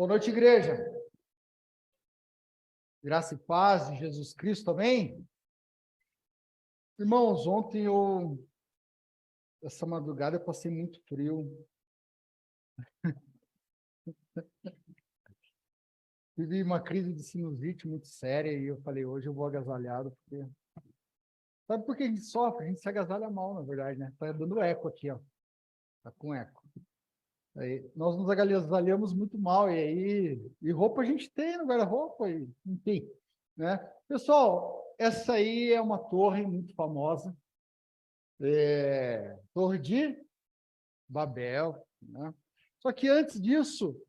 Boa noite, igreja. Graça e paz de Jesus Cristo, amém? Irmãos, essa madrugada, eu passei muito frio. Tive uma crise de sinusite muito séria e eu falei, hoje eu vou agasalhado, porque... Sabe por que a gente sofre? A gente se agasalha mal, na verdade, né? Tá dando eco aqui, ó. Tá com eco. Aí, nós nos agasalhamos muito mal, e roupa a gente tem no guarda-roupa, enfim, né? Pessoal, essa aí é uma torre muito famosa, Torre de Babel, né? Só que antes disso,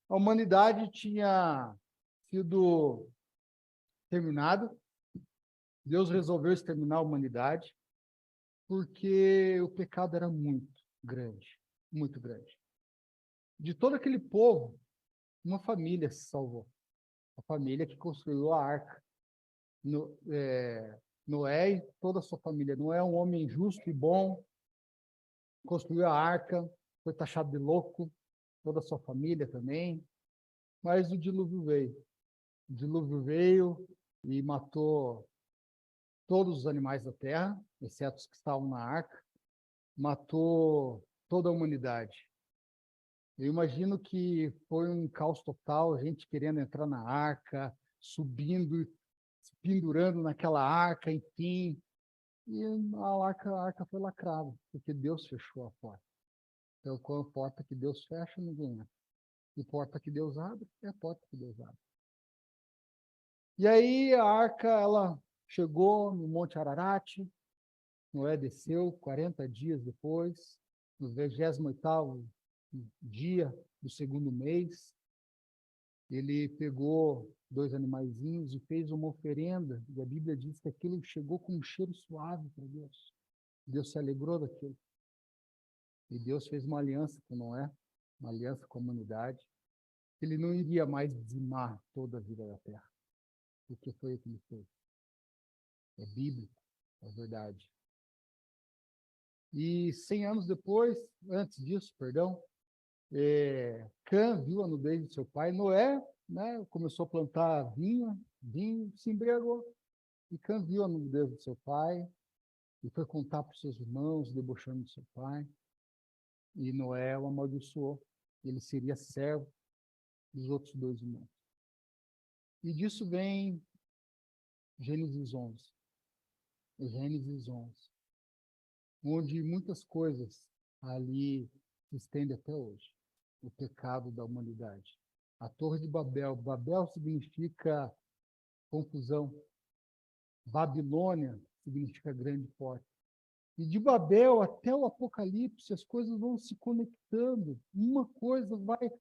a humanidade tinha sido terminada. Deus resolveu exterminar a humanidade porque o pecado era muito grande, muito grande. De todo aquele povo, uma família se salvou. A família que construiu a arca. Noé e toda a sua família. Noé é um homem justo e bom, construiu a arca, foi taxado de louco, toda a sua família também, mas o dilúvio veio. O dilúvio veio e matou todos os animais da terra, exceto os que estavam na arca, matou toda a humanidade. Eu imagino que foi um caos total, a gente querendo entrar na arca, subindo, se pendurando naquela arca, enfim, e a arca foi lacrada, porque Deus fechou a porta. Então, qual a porta que Deus fecha, ninguém entra. E porta que Deus abre, é a porta que Deus abre. E aí a arca, ela chegou no Monte Ararat, Noé desceu 40 dias depois, no 28º dia do segundo mês, ele pegou 2 animaizinhos e fez uma oferenda, e a Bíblia diz que aquilo chegou com um cheiro suave para Deus. Deus se alegrou daquilo. E Deus fez uma aliança com Noé, uma aliança com a humanidade. Ele não iria mais dizimar toda a vida da terra. O que foi o que ele fez? É bíblico, é verdade. E 100 anos depois, antes disso, perdão, Cã viu a nudez de seu pai. Noé, né, começou a plantar vinho, se embriagou. E Cã viu a nudez de seu pai e foi contar para os seus irmãos, debochando de seu pai. E Noé o amaldiçoou. Ele seria servo dos outros 2 irmãos. E disso vem Gênesis 11. Gênesis 11. Onde muitas coisas ali se estendem até hoje. O pecado da humanidade. A Torre de Babel. Babel significa confusão. Babilônia significa grande porta. E de Babel até o Apocalipse, as coisas vão se conectando. Uma coisa vai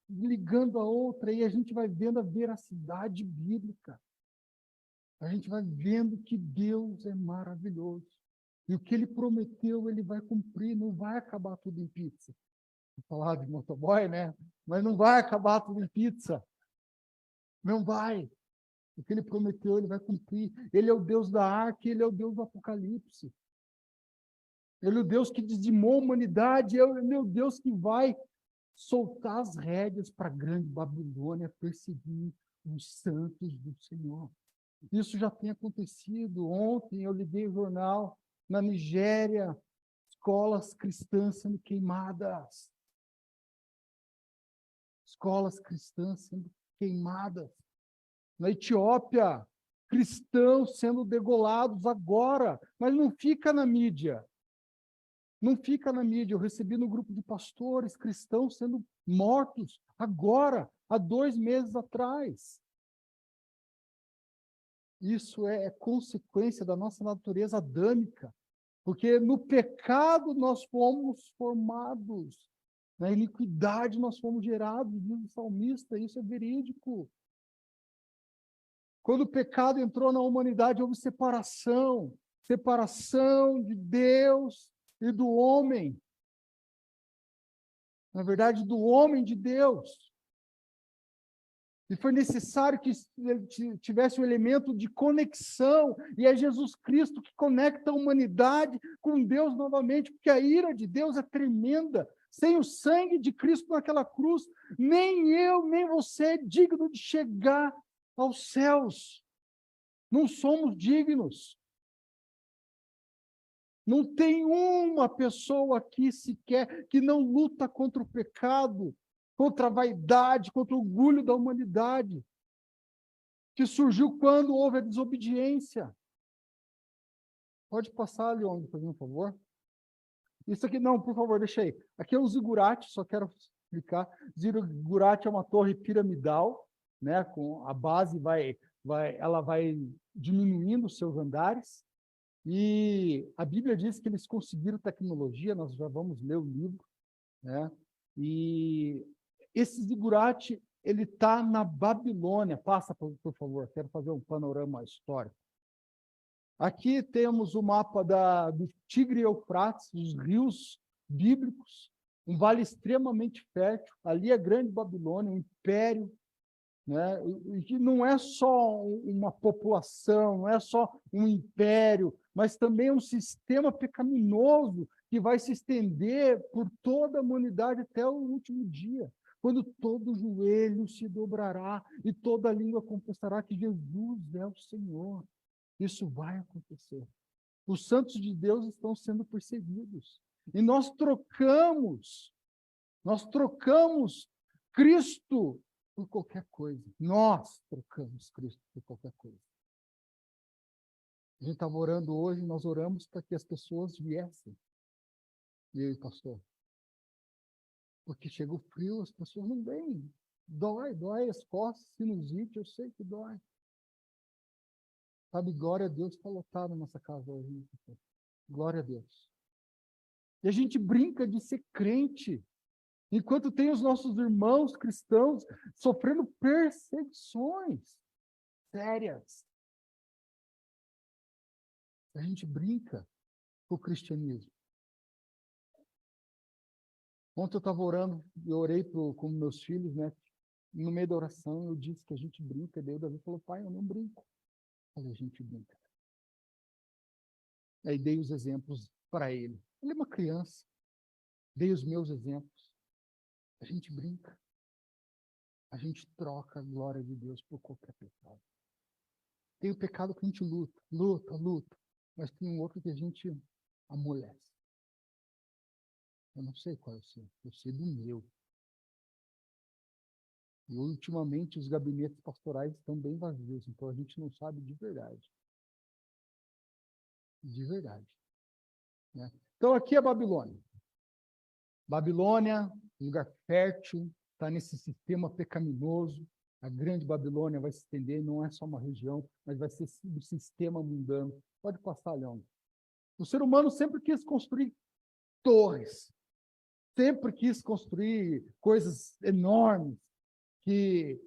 ligando a outra e a gente vai vendo a veracidade bíblica. A gente vai vendo que Deus é maravilhoso. E o que Ele prometeu, Ele vai cumprir. Não vai acabar tudo em pizza. Vou falar de motoboy, né? Mas não vai acabar tudo em pizza. Não vai. O que Ele prometeu, Ele vai cumprir. Ele é o Deus da arca, Ele é o Deus do Apocalipse. Ele é o Deus que dizimou a humanidade, Ele é o Deus que vai soltar as rédeas para a grande Babilônia, perseguir os santos do Senhor. Isso já tem acontecido. Ontem eu liguei o jornal, na Nigéria, escolas cristãs sendo queimadas. Escolas cristãs sendo queimadas. Na Etiópia, cristãos sendo degolados agora, mas não fica na mídia. Não fica na mídia. Eu recebi no grupo de pastores cristãos sendo mortos agora, há 2 meses atrás. Isso é consequência da nossa natureza adâmica, porque no pecado nós fomos formados, na iniquidade nós fomos gerados, diz o salmista, isso é verídico. Quando o pecado entrou na humanidade, houve separação de Deus e do homem. Na verdade, do homem de Deus. E foi necessário que tivesse um elemento de conexão, e é Jesus Cristo que conecta a humanidade com Deus novamente, porque a ira de Deus é tremenda. Sem o sangue de Cristo naquela cruz, nem eu, nem você é digno de chegar aos céus. Não somos dignos. Não tem uma pessoa aqui sequer que não luta contra o pecado, contra a vaidade, contra o orgulho da humanidade, que surgiu quando houve a desobediência. Pode passar, Leandro, por favor. Isso aqui, não, por favor, deixa aí. Aqui é o zigurate, só quero explicar. Zigurate é uma torre piramidal, né? Com a base ela vai diminuindo os seus andares. E a Bíblia diz que eles conseguiram tecnologia, nós já vamos ler o livro, né? E esse zigurate, ele está na Babilônia. Passa, por favor, quero fazer um panorama histórico. Aqui temos o mapa do Tigre e Eufrates, os rios bíblicos, um vale extremamente fértil. Ali é Grande Babilônia, um império, né? E que não é só uma população, não é só um império, mas também um sistema pecaminoso que vai se estender por toda a humanidade até o último dia, quando todo joelho se dobrará e toda língua confessará que Jesus é o Senhor. Isso vai acontecer. Os santos de Deus estão sendo perseguidos. E nós trocamos Cristo por qualquer coisa. Nós trocamos Cristo por qualquer coisa. A gente estava orando hoje, nós oramos para que as pessoas viessem. E aí, pastor? Porque chega o frio, as pessoas não vêm. Dói as costas, sinusite, eu sei que dói. Sabe, glória a Deus, está lotado na nossa casa hoje. Glória a Deus. E a gente brinca de ser crente, enquanto tem os nossos irmãos cristãos sofrendo perseguições sérias. A gente brinca com o cristianismo. Ontem eu estava orando, eu orei com meus filhos, né? No meio da oração, eu disse que a gente brinca. Daí o Davi falou, pai, eu não brinco. Mas a gente brinca. Aí dei os exemplos para ele. Ele é uma criança. Dei os meus exemplos. A gente brinca. A gente troca a glória de Deus por qualquer pecado. Tem o pecado que a gente luta. Mas tem um outro que a gente amolece. Eu não sei qual é o seu. Eu sei do meu. E ultimamente os gabinetes pastorais estão bem vazios. Então a gente não sabe de verdade. De verdade. Né? Então aqui é Babilônia. Babilônia, lugar fértil, está nesse sistema pecaminoso. A grande Babilônia vai se estender, não é só uma região, mas vai ser um sistema mundano. Pode passar, Leão. O ser humano sempre quis construir torres, sempre quis construir coisas enormes que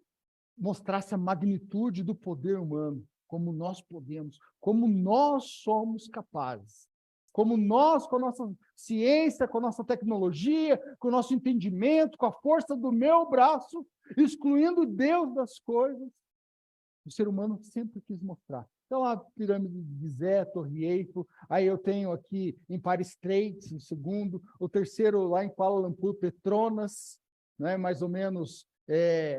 mostrasse a magnitude do poder humano, como nós podemos, como nós somos capazes. Como nós, com a nossa ciência, com a nossa tecnologia, com o nosso entendimento, com a força do meu braço, excluindo Deus das coisas, o ser humano sempre quis mostrar. Então, a pirâmide de Gizé, Torre Eiffel, aí eu tenho aqui Empire State, o segundo, o terceiro lá em Kuala Lumpur, Petronas, né, mais ou menos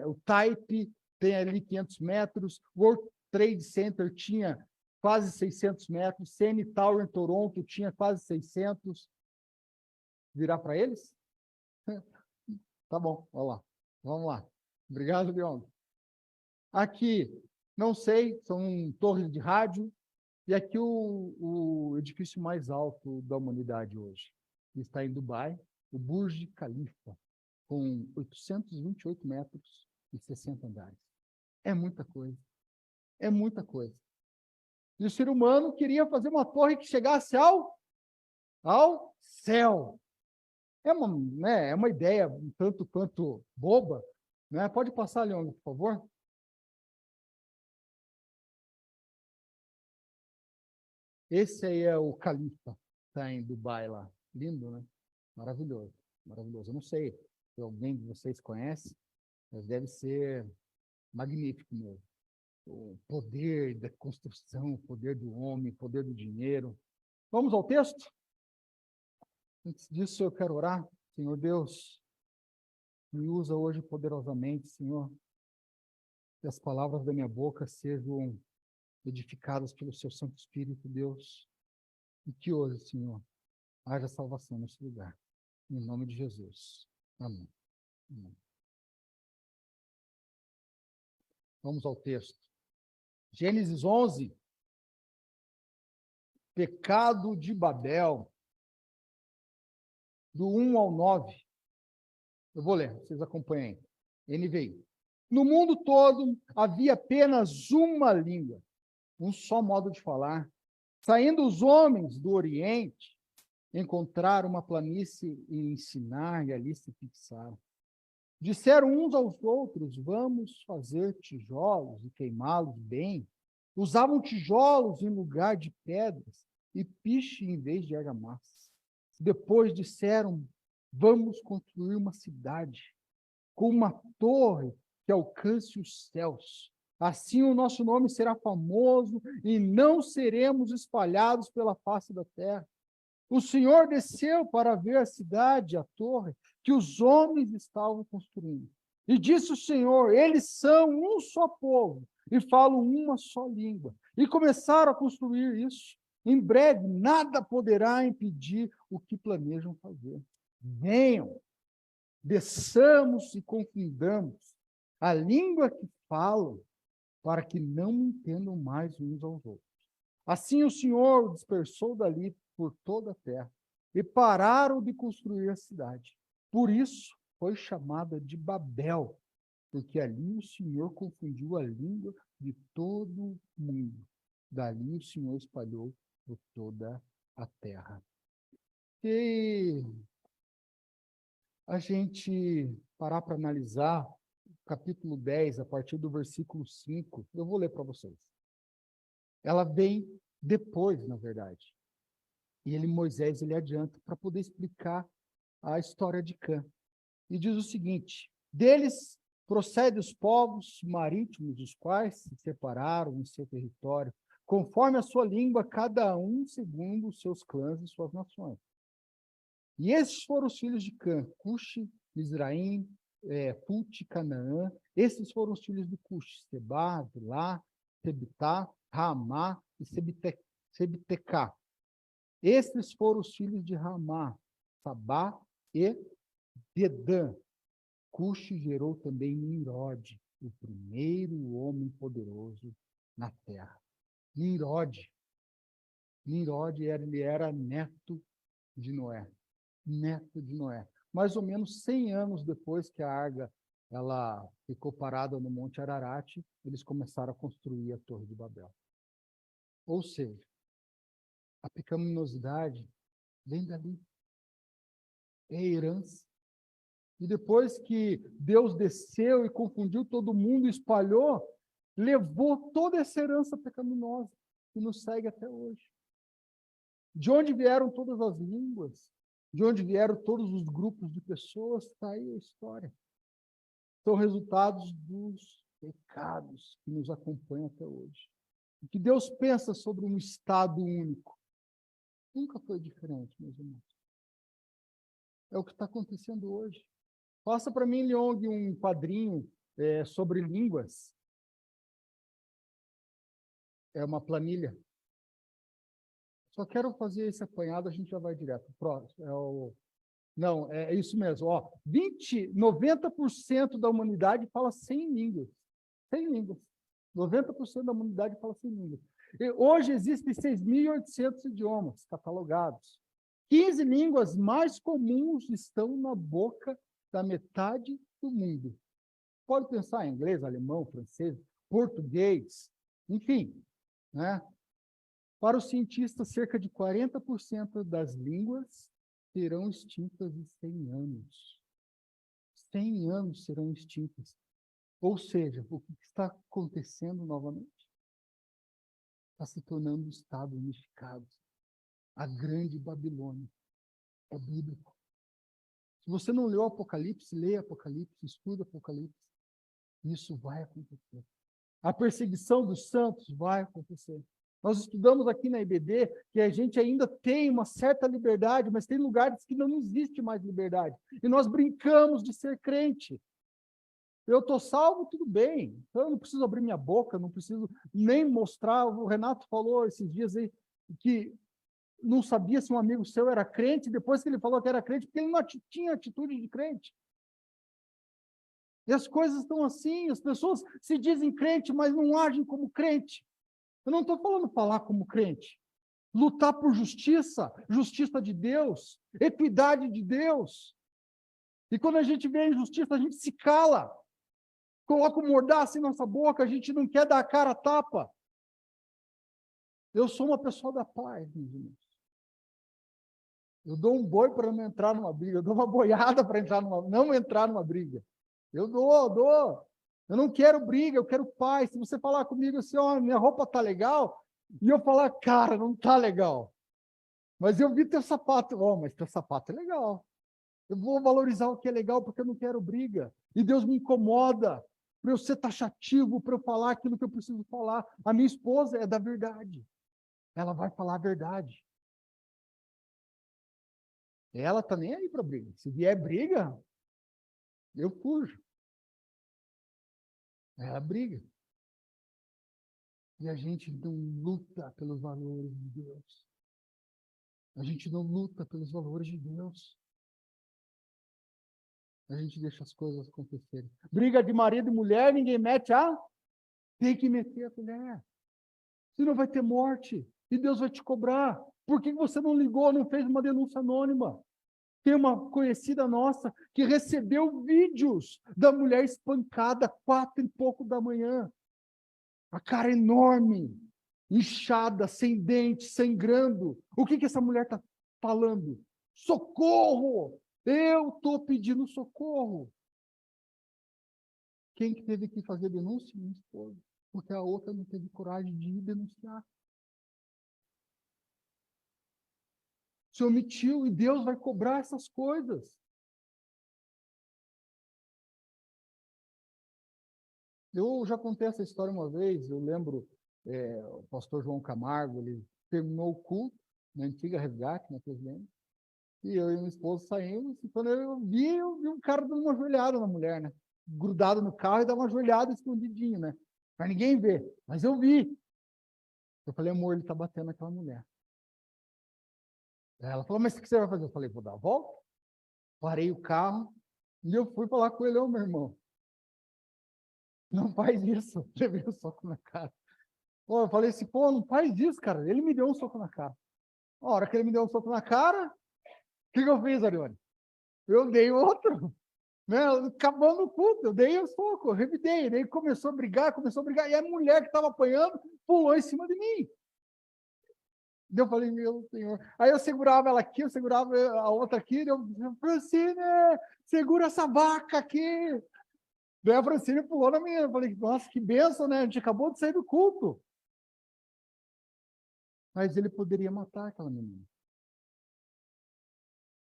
o Taipei, tem ali 500 metros, World Trade Center tinha quase 600 metros, CN Tower em Toronto tinha quase 600. Virar para eles? Tá bom, olha lá. Vamos lá. Obrigado, Leon. Aqui, não sei, são torres de rádio, e aqui o edifício mais alto da humanidade hoje. Está em Dubai, o Burj Khalifa, com 828 metros e 60 andares. É muita coisa. É muita coisa. E o ser humano queria fazer uma torre que chegasse ao céu. É uma ideia um tanto quanto boba, né? Pode passar, Leandro, por favor? Esse aí é o Califa, está em Dubai lá. Lindo, né? Maravilhoso, maravilhoso. Eu não sei se alguém de vocês conhece, mas deve ser magnífico mesmo. O poder da construção, o poder do homem, o poder do dinheiro. Vamos ao texto? Antes disso, eu quero orar. Senhor Deus, me usa hoje poderosamente, Senhor, que as palavras da minha boca sejam edificadas pelo seu Santo Espírito, Deus, e que hoje, Senhor, haja salvação nesse lugar. Em nome de Jesus. Amém. Amém. Vamos ao texto. Gênesis 11. Pecado de Babel. Do 1 ao 9. Eu vou ler, vocês acompanhem. NVI. No mundo todo havia apenas uma língua, um só modo de falar. Saindo os homens do Oriente, encontraram uma planície e ensinar, e ali se fixaram. Disseram uns aos outros, vamos fazer tijolos e queimá-los bem. Usavam tijolos em lugar de pedras e piche em vez de argamassa. Depois disseram, vamos construir uma cidade com uma torre que alcance os céus. Assim o nosso nome será famoso e não seremos espalhados pela face da terra. O Senhor desceu para ver a cidade, a torre, que os homens estavam construindo. E disse o Senhor, eles são um só povo e falam uma só língua. E começaram a construir isso. Em breve, nada poderá impedir o que planejam fazer. Venham, desçamos e confundamos a língua que falam, para que não entendam mais uns aos outros. Assim o Senhor dispersou dali por toda a terra, e pararam de construir a cidade. Por isso foi chamada de Babel, porque ali o Senhor confundiu a língua de todo mundo. Dali o Senhor espalhou por toda a terra. E a gente parar para analisar o capítulo 10, a partir do versículo 5, eu vou ler para vocês. Ela vem depois, na verdade. E Moisés, ele adianta para poder explicar a história de Cã. E diz o seguinte, deles procede os povos marítimos, os quais se separaram em seu território, conforme a sua língua, cada um segundo os seus clãs e suas nações. E esses foram os filhos de Cã, Cuxi, Mizraim, Put, Canaã. Esses foram os filhos de Cuxi, Sebá, Vilá, Sebitá, Ramá e Sebitecá. Esses foram os filhos de Ramá, Sabá e Dedã. Cuxi gerou também Nimrod, o primeiro homem poderoso na terra. Nimrod, ele era neto de Noé. Neto de Noé. Mais ou menos 100 anos depois que a arca ela ficou parada no Monte Ararat, eles começaram a construir a Torre de Babel. Ou seja, a pecaminosidade vem dali. É herança. E depois que Deus desceu e confundiu todo mundo, espalhou, levou toda essa herança pecaminosa que nos segue até hoje. De onde vieram todas as línguas? De onde vieram todos os grupos de pessoas? Está aí a história. São resultados dos pecados que nos acompanham até hoje. O que Deus pensa sobre um Estado único nunca foi diferente, meus irmãos. É o que está acontecendo hoje. Passa para mim, Leong, um quadrinho sobre línguas. É uma planilha. Só quero fazer esse apanhado, a gente já vai direto. Próximo. Não, é isso mesmo. 90% da humanidade fala 100 línguas. 100 línguas. 90% da humanidade fala 100 línguas. E hoje existem 6.800 idiomas catalogados. 15 línguas mais comuns estão na boca da metade do mundo. Pode pensar em inglês, alemão, francês, português, enfim, né? Para os cientistas, cerca de 40% das línguas serão extintas em 100 anos. 100 anos serão extintas. Ou seja, o que está acontecendo novamente? Está se tornando um Estado unificado. A grande Babilônia. É bíblico. Se você não leu Apocalipse, leia Apocalipse, estuda Apocalipse. Isso vai acontecer. A perseguição dos santos vai acontecer. Nós estudamos aqui na IBD que a gente ainda tem uma certa liberdade, mas tem lugares que não existe mais liberdade. E nós brincamos de ser crente. Eu estou salvo, tudo bem. Eu não preciso abrir minha boca, não preciso nem mostrar. O Renato falou esses dias aí que não sabia se um amigo seu era crente, depois que ele falou que era crente, porque ele não tinha atitude de crente. E as coisas estão assim, as pessoas se dizem crente, mas não agem como crente. Eu não estou falando falar como crente. Lutar por justiça, justiça de Deus, equidade de Deus. E quando a gente vê a injustiça, a gente se cala. Coloca o mordaço em nossa boca, a gente não quer dar a cara a tapa. Eu sou uma pessoa da paz, meus irmãos. Eu dou um boi para não entrar numa briga, eu dou uma boiada para não entrar numa briga. Eu dou. Eu não quero briga, eu quero paz. Se você falar comigo assim, ó, minha roupa tá legal, e eu falar, cara, não tá legal. Mas eu vi teu sapato, ó, mas teu sapato é legal. Eu vou valorizar o que é legal porque eu não quero briga. E Deus me incomoda para eu ser taxativo, para eu falar aquilo que eu preciso falar. A minha esposa é da verdade. Ela vai falar a verdade. Ela tá nem aí para briga. Se vier briga, eu fujo. Ela briga. E a gente não luta pelos valores de Deus. A gente não luta pelos valores de Deus. A gente deixa as coisas acontecerem. Briga de marido e mulher, ninguém mete a... Tem que meter a colher. Senão vai ter morte. E Deus vai te cobrar. Por que você não ligou, não fez uma denúncia anônima? Tem uma conhecida nossa que recebeu vídeos da mulher espancada 4 e pouco da manhã. A cara enorme, inchada, sem dente, sangrando. O que essa mulher está falando? Socorro! Eu estou pedindo socorro. Quem que teve que fazer denúncia? Minha esposa. Porque a outra não teve coragem de ir denunciar. Se omitiu e Deus vai cobrar essas coisas. Eu já contei essa história uma vez, eu lembro, o pastor João Camargo, ele terminou o culto, na antiga Resgate, na Presidente, e eu e minha esposa saímos, e quando eu vi um cara dando uma joelhada na mulher, né? Grudado no carro e dá uma joelhada escondidinho, né? Para ninguém ver, mas eu vi. Eu falei, amor, ele está batendo naquela mulher. Ela falou, mas o que você vai fazer? Eu falei, vou dar a volta. Parei o carro e eu fui falar com ele, ô meu irmão, não faz isso. Levei um soco na cara. Pô, eu falei assim, pô, não faz isso, cara. Ele me deu um soco na cara. A hora que ele me deu um soco na cara, o que eu fiz, Arione? Eu dei outro. Né? Acabando o culto, eu dei o soco, eu revidei. Daí começou a brigar, e a mulher que estava apanhando pulou em cima de mim. Daí eu falei, meu Senhor. Aí eu segurava ela aqui, eu segurava a outra aqui, eu, Francine, segura essa vaca aqui. Daí a Francine pulou na minha. Eu falei, nossa, que benção, né? A gente acabou de sair do culto. Mas ele poderia matar aquela menina.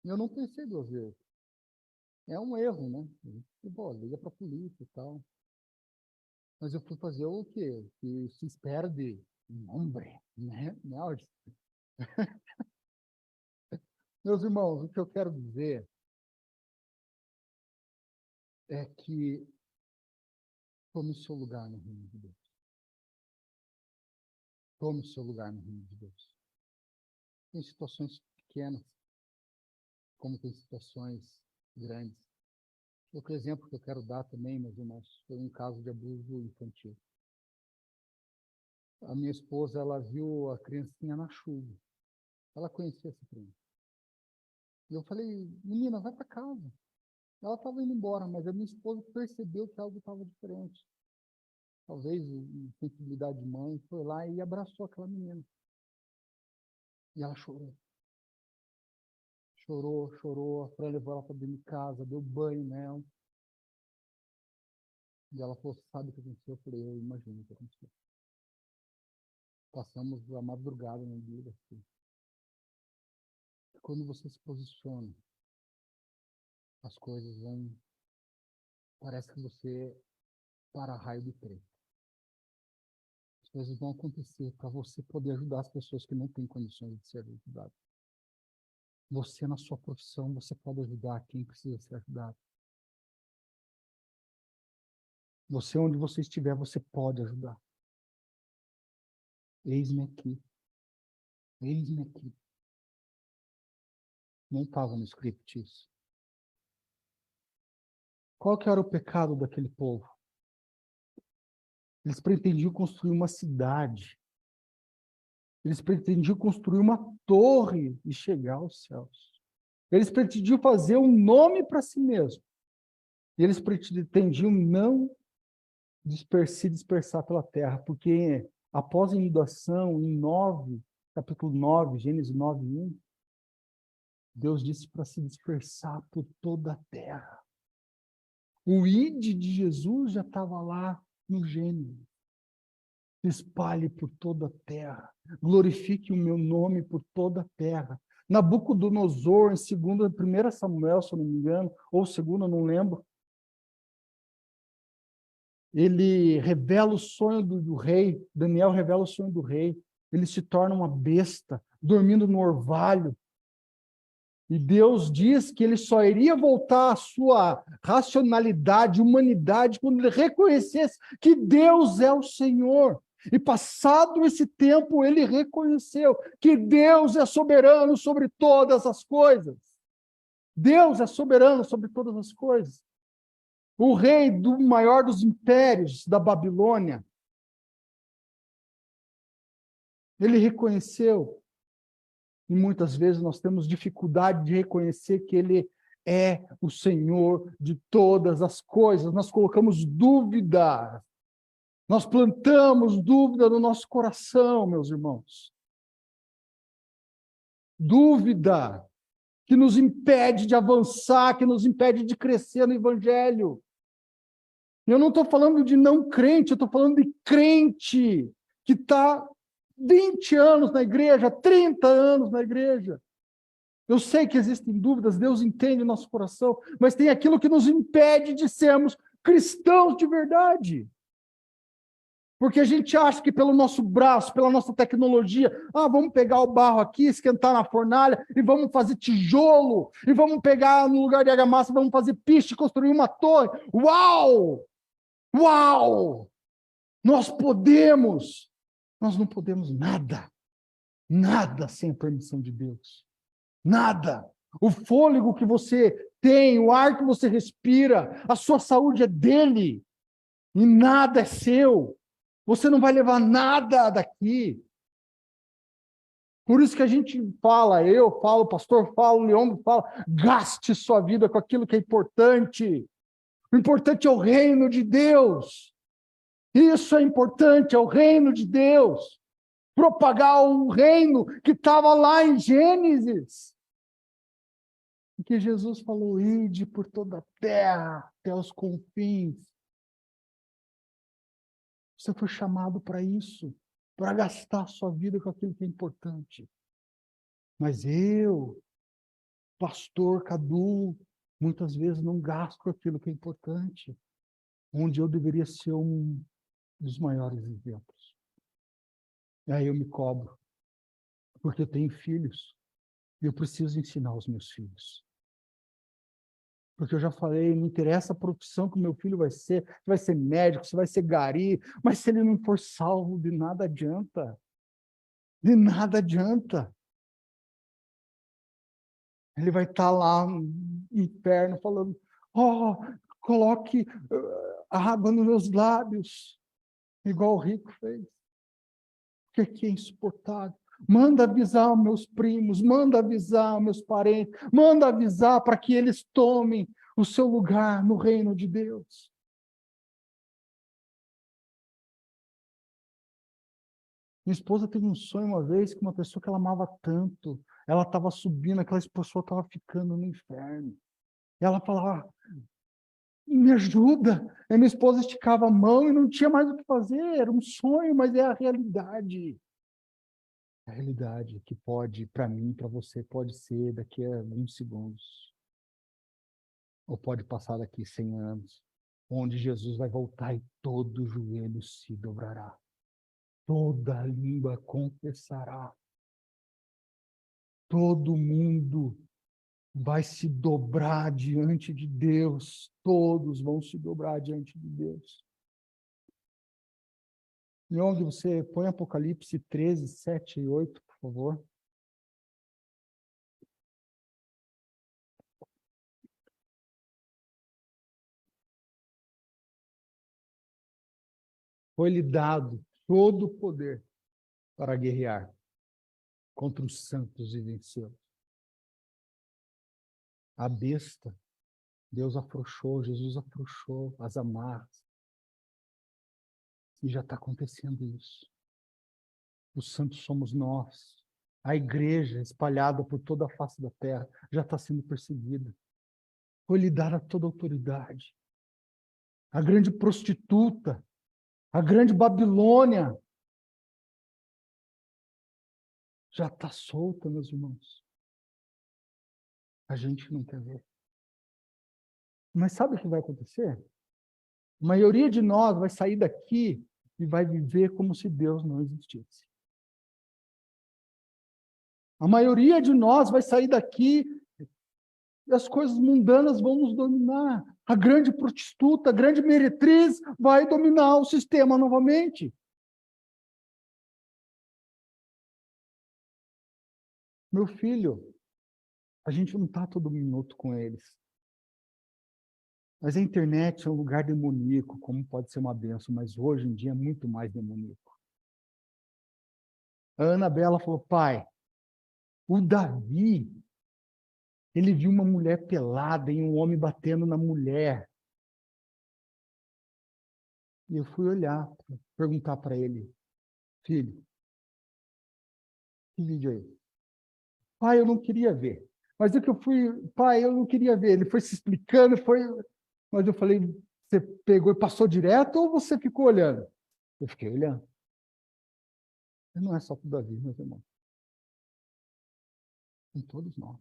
Eu não pensei 2 vezes. É um erro, né? Pô, liga para a polícia e tal. Mas eu fui fazer o quê? Que se espera de um homem, né? Meus irmãos, o que eu quero dizer é que tome o seu lugar no reino de Deus. Tome o seu lugar no reino de Deus. Tem situações pequenas, como tem situações grandes. Outro exemplo que eu quero dar também, meus irmãos, foi um caso de abuso infantil. A minha esposa, ela viu a criancinha na chuva. Ela conhecia essa criança. E eu falei, menina, vai para casa. Ela estava indo embora, mas a minha esposa percebeu que algo estava diferente. Talvez sensibilidade de mãe, foi lá e abraçou aquela menina. E ela chorou. Chorou. A Fran levou ela para dentro de casa, deu banho nela. E ela falou, sabe o que aconteceu? Eu falei, eu imagino o que aconteceu. Passamos a madrugada no dia assim. Quando você se posiciona, as coisas vão... Parece que você para raio de preto. coisas vão acontecer para você poder ajudar as pessoas que não têm condições de ser ajudadas. Você, na sua profissão, você pode ajudar quem precisa ser ajudado. Você, onde você estiver, você pode ajudar. Eis-me aqui. Eis-me aqui. Não estava no script isso. Qual que era o pecado daquele povo? Eles pretendiam construir uma cidade. Eles pretendiam construir uma torre e chegar aos céus. Eles pretendiam fazer um nome para si mesmos. E eles pretendiam não se dispersar pela terra, porque após a inundação, capítulo 9, Gênesis 9:1, Deus disse para se dispersar por toda a terra. O ide de Jesus já estava lá no Gênesis. Espalhe por toda a terra. Glorifique o meu nome por toda a terra. Nabucodonosor, em 1 Samuel, se eu não me engano, ou 2, não lembro, ele revela o sonho do rei. Daniel revela o sonho do rei. Ele se torna uma besta, dormindo no orvalho. E Deus diz que ele só iria voltar à sua racionalidade, humanidade, quando ele reconhecesse que Deus é o Senhor. E passado esse tempo, ele reconheceu que Deus é soberano sobre todas as coisas. Deus é soberano sobre todas as coisas. O rei do maior dos impérios da Babilônia, ele reconheceu. E muitas vezes nós temos dificuldade de reconhecer que ele é o Senhor de todas as coisas. Nós colocamos dúvida. Nós plantamos dúvida no nosso coração, meus irmãos. Dúvida que nos impede de avançar, que nos impede de crescer no Evangelho. Eu não estou falando de não crente, eu estou falando de crente que está 20 anos na igreja, 30 anos na igreja. Eu sei que existem dúvidas, Deus entende o nosso coração, mas tem aquilo que nos impede de sermos cristãos de verdade. Porque a gente acha que pelo nosso braço, pela nossa tecnologia, vamos pegar o barro aqui, esquentar na fornalha, e vamos fazer tijolo, e vamos pegar no lugar de argamassa, vamos fazer piche, construir uma torre. Uau! Uau! Nós podemos! Nós não podemos nada. Nada sem a permissão de Deus. Nada. O fôlego que você tem, o ar que você respira, a sua saúde é dele. E nada é seu. Você não vai levar nada daqui. Por isso que a gente fala, eu falo, o pastor fala, o Leandro fala, gaste sua vida com aquilo que é importante. O importante é o reino de Deus. Isso é importante, é o reino de Deus. Propagar o reino que estava lá em Gênesis. Que Jesus falou, ide por toda a terra, até os confins. Você foi chamado para isso, para gastar sua vida com aquilo que é importante. Mas eu, pastor Cadu, muitas vezes não gasto com aquilo que é importante, onde eu deveria ser um dos maiores exemplos. E aí eu me cobro, porque eu tenho filhos, e eu preciso ensinar os meus filhos. Porque eu já falei, não interessa a profissão que o meu filho vai ser médico, você vai ser gari, mas se ele não for salvo, de nada adianta. De nada adianta. Ele vai estar lá no inferno falando, coloque água nos meus lábios, igual o rico fez. Porque aqui é insuportável. Manda avisar meus primos, manda avisar meus parentes, manda avisar para que eles tomem o seu lugar no reino de Deus. Minha esposa teve um sonho uma vez que uma pessoa que ela amava tanto, ela estava subindo, aquela pessoa estava ficando no inferno. E ela falava, me ajuda. E minha esposa esticava a mão e não tinha mais o que fazer. Era um sonho, mas é a realidade. A realidade que pode, para mim, para você, pode ser daqui a alguns segundos. Ou pode passar daqui 100 anos, onde Jesus vai voltar e todo joelho se dobrará. toda língua confessará. Todo mundo vai se dobrar diante de Deus. Todos vão se dobrar diante de Deus. E onde você põe Apocalipse 13, 7 e 8, por favor. Foi-lhe dado todo o poder para guerrear contra os santos e vencê-los. A besta, Deus afrouxou, Jesus afrouxou as amarras. E já está acontecendo isso. Os santos somos nós. A igreja espalhada por toda a face da terra já está sendo perseguida. Foi-lhe dada toda a autoridade. A grande prostituta, a grande Babilônia, já está solta, meus irmãos. A gente não quer ver. Mas sabe o que vai acontecer? A maioria de nós vai sair daqui e vai viver como se Deus não existisse. A maioria de nós vai sair daqui e as coisas mundanas vão nos dominar. A grande prostituta, a grande meretriz vai dominar o sistema novamente. Meu filho, a gente não está todo minuto com eles. Mas a internet é um lugar demoníaco, como pode ser uma benção, mas hoje em dia é muito mais demoníaco. A Anabela falou, pai, o Davi, ele viu uma mulher pelada e um homem batendo na mulher. E eu fui olhar, perguntar para ele, filho, que vídeo é esse? Pai, eu não queria ver. Mas é que eu fui, pai, eu não queria ver. Ele foi se explicando, mas eu falei, você pegou e passou direto ou você ficou olhando? Eu fiquei olhando. Não é só para o Davi, meus irmãos. Em todos nós.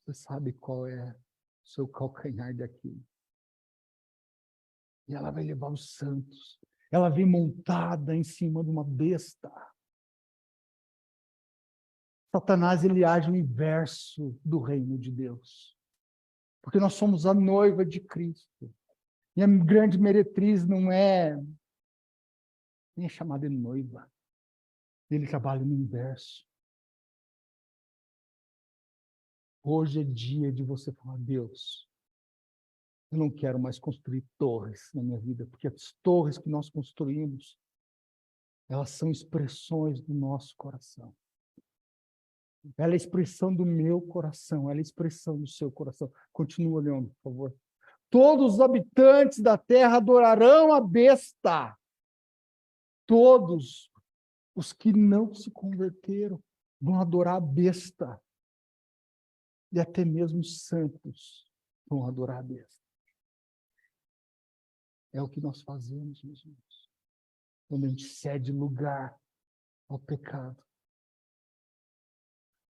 Você sabe qual é o seu calcanhar daqui. E ela vai levar os santos. Ela vem montada em cima de uma besta. Satanás, ele age o inverso do reino de Deus. Porque nós somos a noiva de Cristo. E a grande meretriz não é nem chamada de noiva. Ele trabalha no inverso. Hoje é dia de você falar, Deus, eu não quero mais construir torres na minha vida, porque as torres que nós construímos, elas são expressões do nosso coração. Ela é a expressão do meu coração, ela é a expressão do seu coração. Continua olhando, por favor. Todos os habitantes da terra adorarão a besta. Todos os que não se converteram vão adorar a besta. E até mesmo os santos vão adorar a besta. É o que nós fazemos, meus irmãos. Quando a gente cede lugar ao pecado.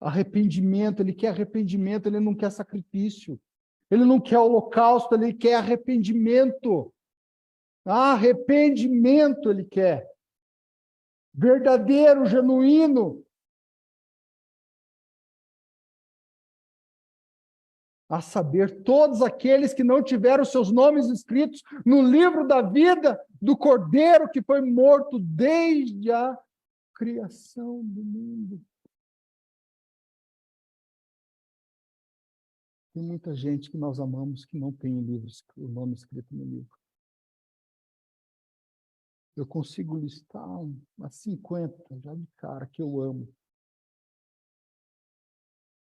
Arrependimento, ele quer arrependimento, ele não quer sacrifício. Ele não quer holocausto, ele quer arrependimento. Arrependimento ele quer. Verdadeiro, genuíno. A saber, todos aqueles que não tiveram seus nomes escritos no livro da vida do Cordeiro que foi morto desde a criação do mundo. Tem muita gente que nós amamos que não tem o nome escrito no livro. Eu consigo listar umas 50 já de cara que eu amo.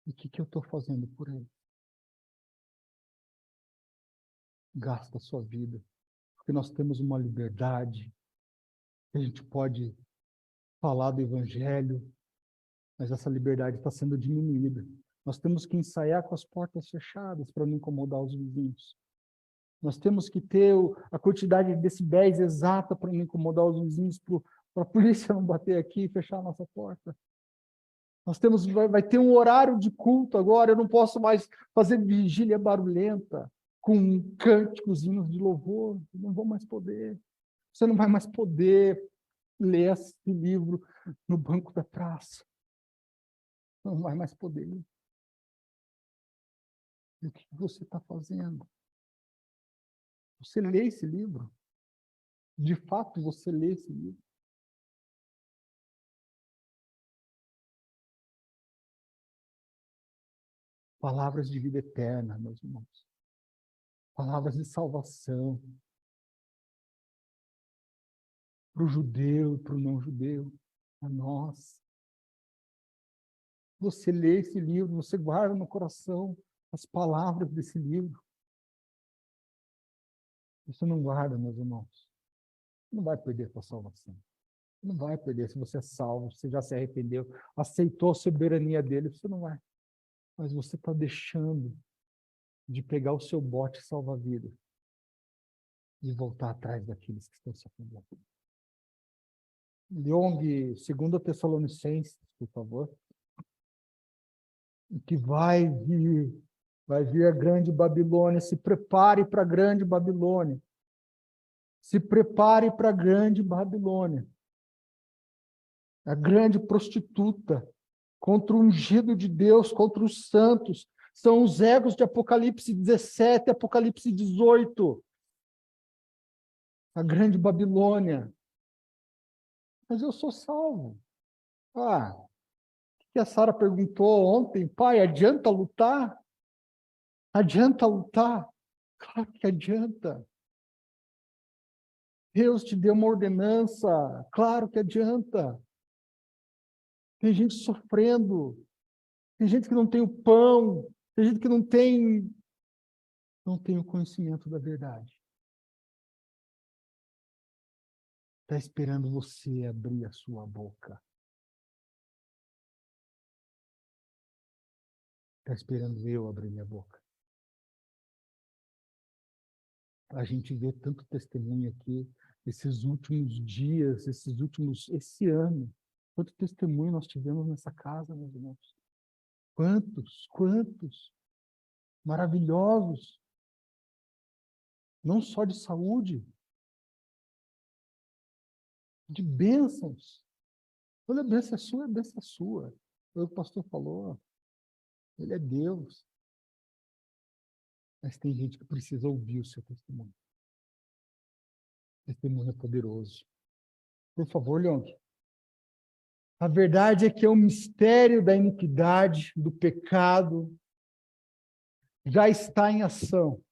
E o que eu estou fazendo por ele? Gasta a sua vida. Porque nós temos uma liberdade. A gente pode falar do Evangelho, mas essa liberdade está sendo diminuída. Nós temos que ensaiar com as portas fechadas para não incomodar os vizinhos. Nós temos que ter a quantidade de decibéis exata para não incomodar os vizinhos, para a polícia não bater aqui e fechar a nossa porta. Vai ter um horário de culto agora, eu não posso mais fazer vigília barulhenta, com cânticos, hinos de louvor, não vou mais poder. Você não vai mais poder ler esse livro no banco da praça. Não vai mais poder. E o que você está fazendo? Você lê esse livro? De fato, você lê esse livro? Palavras de vida eterna, meus irmãos. Palavras de salvação. Para o judeu, para o não judeu, a nós. Você lê esse livro, você guarda no coração as palavras desse livro. Você não guarda, meus irmãos. Não vai perder a sua salvação. Não vai perder. Se você é salvo, você já se arrependeu, aceitou a soberania dele, você não vai. Mas você está deixando de pegar o seu bote salva-vida e voltar atrás daqueles que estão se afundando. Young, 2 Tessalonicenses, por favor. Que vai vir a grande Babilônia. Se prepare para a grande Babilônia. Se prepare para a grande Babilônia. A grande prostituta contra o ungido de Deus, contra os santos. São os egos de Apocalipse 17, Apocalipse 18. A grande Babilônia. Mas eu sou salvo. O que a Sara perguntou ontem? Pai, adianta lutar? Adianta lutar? Claro que adianta. Deus te deu uma ordenança. Claro que adianta. Tem gente sofrendo. Tem gente que não tem o pão. Tem gente que não tem o conhecimento da verdade. Está esperando você abrir a sua boca. Está esperando eu abrir minha boca. A gente vê tanto testemunho aqui, esses últimos dias, esse ano. Quanto testemunho nós tivemos nessa casa, meus irmãos. Quantos maravilhosos. Não só de saúde, de bênçãos. Quando a bênção é sua, a bênção é sua. Foi o que o pastor falou. Ele é Deus. Mas tem gente que precisa ouvir o seu testemunho. O testemunho é poderoso. Por favor, Leon. A verdade é que o mistério da iniquidade, do pecado, já está em ação.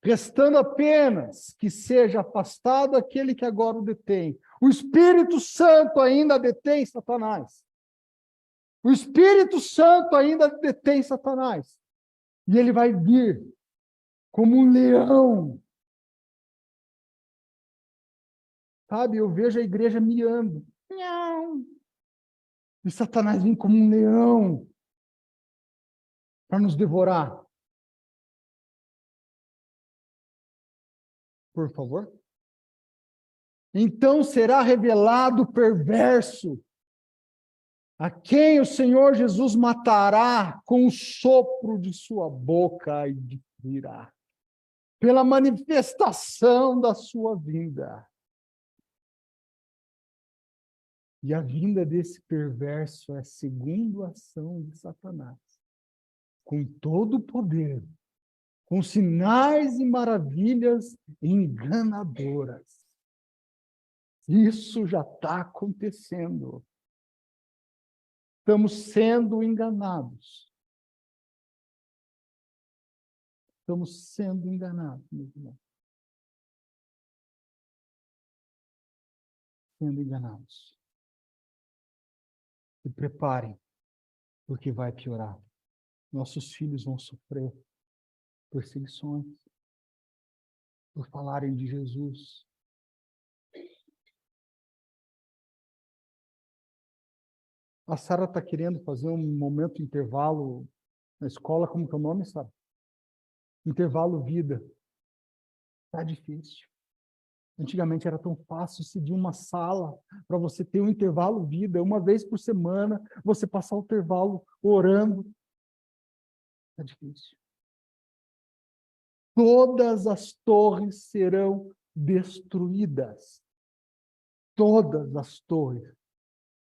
Restando apenas que seja afastado aquele que agora o detém. O Espírito Santo ainda detém Satanás. O Espírito Santo ainda detém Satanás. E ele vai vir como um leão. Sabe, eu vejo a igreja miando. E Satanás vem como um leão para nos devorar. Por favor. Então será revelado o perverso, a quem o Senhor Jesus matará com o sopro de sua boca e destruirá, pela manifestação da sua vinda. E a vinda desse perverso é segundo a ação de Satanás, com todo o poder, com sinais e maravilhas enganadoras. Isso já está acontecendo. Estamos sendo enganados. Estamos sendo enganados, meus irmãos. Sendo enganados. Se preparem, porque vai piorar. Nossos filhos vão sofrer perseguições por falarem de Jesus. A Sara está querendo fazer um momento intervalo na escola. Como que é o nome, Sara? Intervalo vida. Está difícil. Antigamente era tão fácil decidir uma sala para você ter um intervalo vida, uma vez por semana, você passar o intervalo orando. Está difícil. Todas as torres serão destruídas. Todas as torres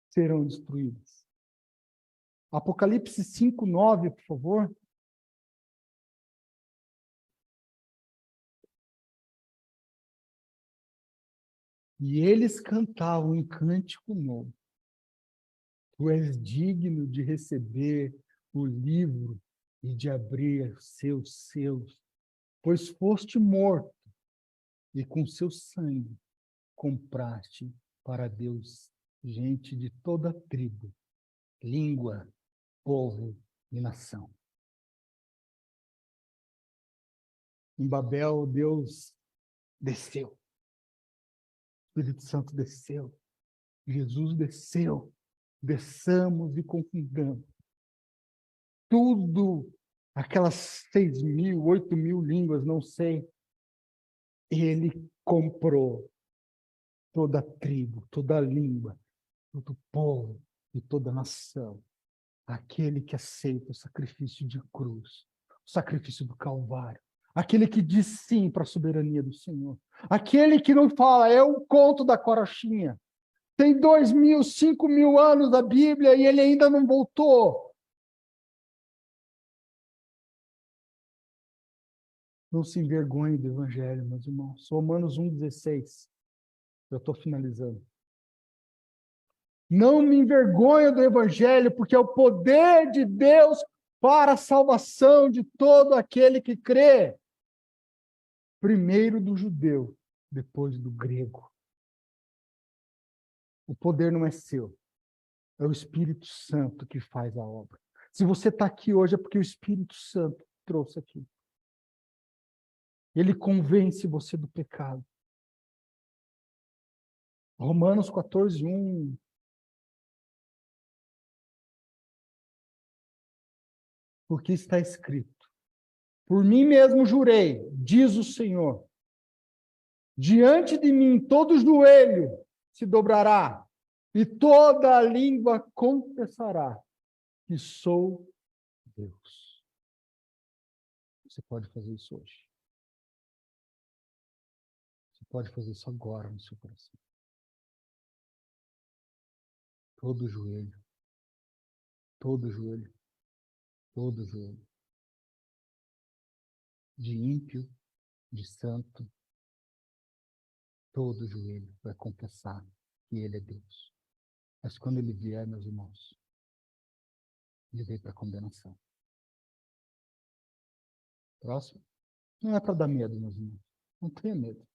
serão destruídas. Apocalipse 5:9, por favor. E eles cantavam em cântico novo. Tu és digno de receber o livro e de abrir seus selos, pois foste morto e com seu sangue compraste para Deus gente de toda tribo, língua, povo e nação. Em Babel, Deus desceu. O Espírito Santo desceu. Jesus desceu. Desçamos e confundamos. Tudo, aquelas 6.000, 8.000 línguas, não sei, ele comprou toda a tribo, toda a língua, todo povo e toda a nação. Aquele que aceita o sacrifício de cruz, o sacrifício do Calvário. Aquele que diz sim para a soberania do Senhor. Aquele que não fala, é um conto da carochinha. Tem 2.000, 5.000 anos da Bíblia e ele ainda não voltou. Não se envergonhe do Evangelho, meus irmãos. Romanos 1,16. Eu estou finalizando. Não me envergonho do Evangelho, porque é o poder de Deus para a salvação de todo aquele que crê. Primeiro do judeu, depois do grego. O poder não é seu. É o Espírito Santo que faz a obra. Se você está aqui hoje é porque o Espírito Santo trouxe aqui. Ele convence você do pecado. Romanos 14:1. Porque está escrito: por mim mesmo jurei, diz o Senhor, diante de mim todo joelho se dobrará e toda a língua confessará que sou Deus. Você pode fazer isso hoje. Você pode fazer isso agora no seu coração. Todo joelho, todo joelho, todo joelho. De ímpio, de santo, todo joelho vai confessar que Ele é Deus. Mas quando Ele vier, meus irmãos, Ele veio para condenação. Próximo. Não é para dar medo, meus irmãos. Não tenha medo.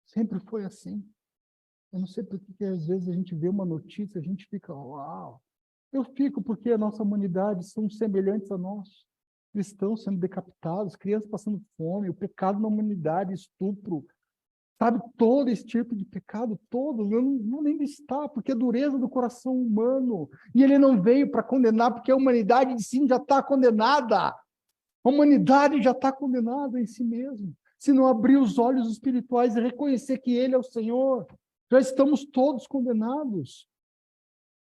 Sempre foi assim. Eu não sei porque que às vezes a gente vê uma notícia, a gente fica, uau. Eu fico porque a nossa humanidade são semelhantes a nós. Cristãos sendo decapitados, crianças passando fome, o pecado na humanidade, estupro, sabe, todo esse tipo de pecado, todo, eu não vou nem listar, porque é dureza do coração humano. E ele não veio para condenar, porque a humanidade de si já está condenada. A humanidade já está condenada em si mesma. Se não abrir os olhos espirituais e reconhecer que Ele é o Senhor, já estamos todos condenados.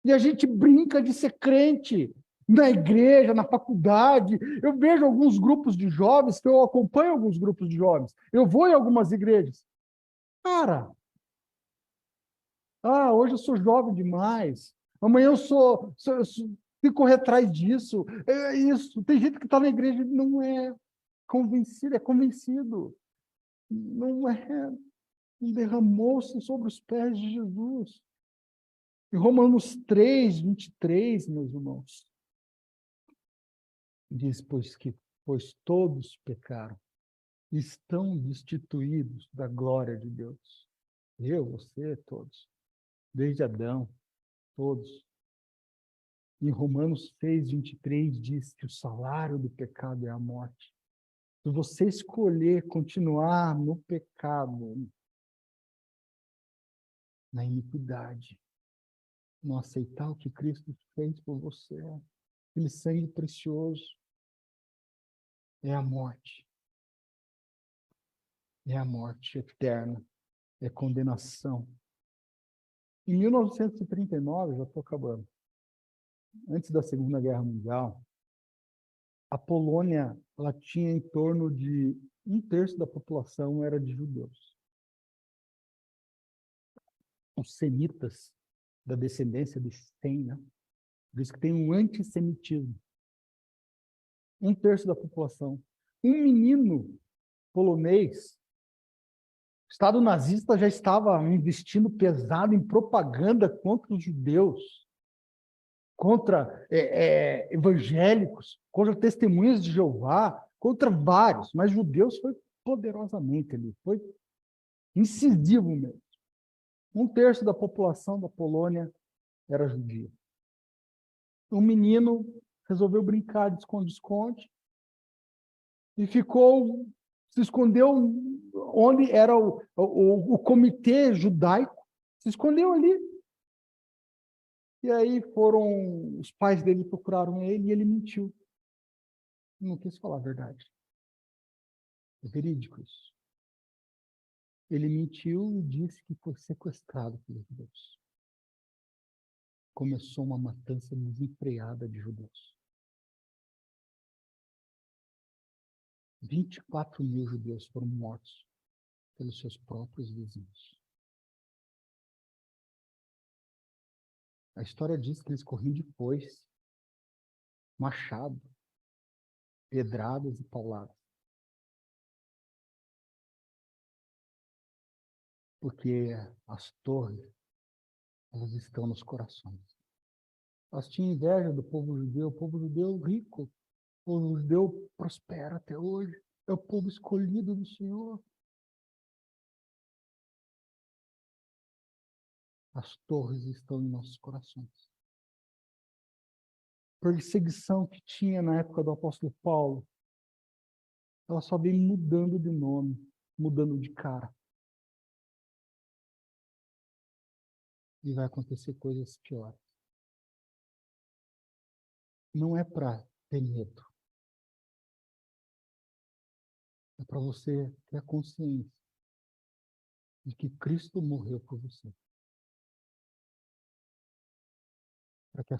E a gente brinca de ser crente na igreja, na faculdade. Eu vejo alguns grupos de jovens, que eu acompanho alguns grupos de jovens. Eu vou em algumas igrejas. Cara, hoje eu sou jovem demais. Amanhã eu tenho que correr atrás disso. É isso. Tem gente que está na igreja e não é convencido, é convencido. Não é. Não derramou-se sobre os pés de Jesus. Em Romanos 3:23, meus irmãos, diz, pois todos pecaram, estão destituídos da glória de Deus. Eu, você, todos. Desde Adão, todos. Em Romanos 6:23 diz que o salário do pecado é a morte. Se você escolher continuar no pecado, na iniquidade, não aceitar o que Cristo fez por você, aquele sangue precioso, é a morte. É a morte eterna, é condenação. Em 1939, já estou acabando, antes da Segunda Guerra Mundial, a Polônia ela tinha em torno de 1/3 da população era de judeus. Os semitas, da descendência de Sem, né? Por isso que tem um antissemitismo. 1/3 da população. Um menino polonês, o Estado nazista já estava investindo pesado em propaganda contra os judeus, contra evangélicos, contra testemunhas de Jeová, contra vários, mas judeus foi poderosamente ali, foi incisivo mesmo. 1/3 da população da Polônia era judia. Um menino resolveu brincar de esconde-esconde e se escondeu onde era o comitê judaico, se escondeu ali. E aí os pais dele procuraram ele e ele mentiu. Não quis falar a verdade. É verídico isso. Ele mentiu e disse que foi sequestrado pelos judeus. Começou uma matança desenfreada de judeus. 24.000 judeus foram mortos pelos seus próprios vizinhos. A história diz que eles corriam de foice, machado, pedradas e pauladas. Porque as torres, elas estão nos corações. Elas tinham inveja do povo judeu, o povo judeu rico, o povo judeu prospera até hoje, é o povo escolhido do Senhor. As torres estão em nossos corações. A perseguição que tinha na época do apóstolo Paulo, ela só vem mudando de nome, mudando de cara. E vai acontecer coisas piores. Não é para ter medo. É para você ter a consciência de que Cristo morreu por você. Para que a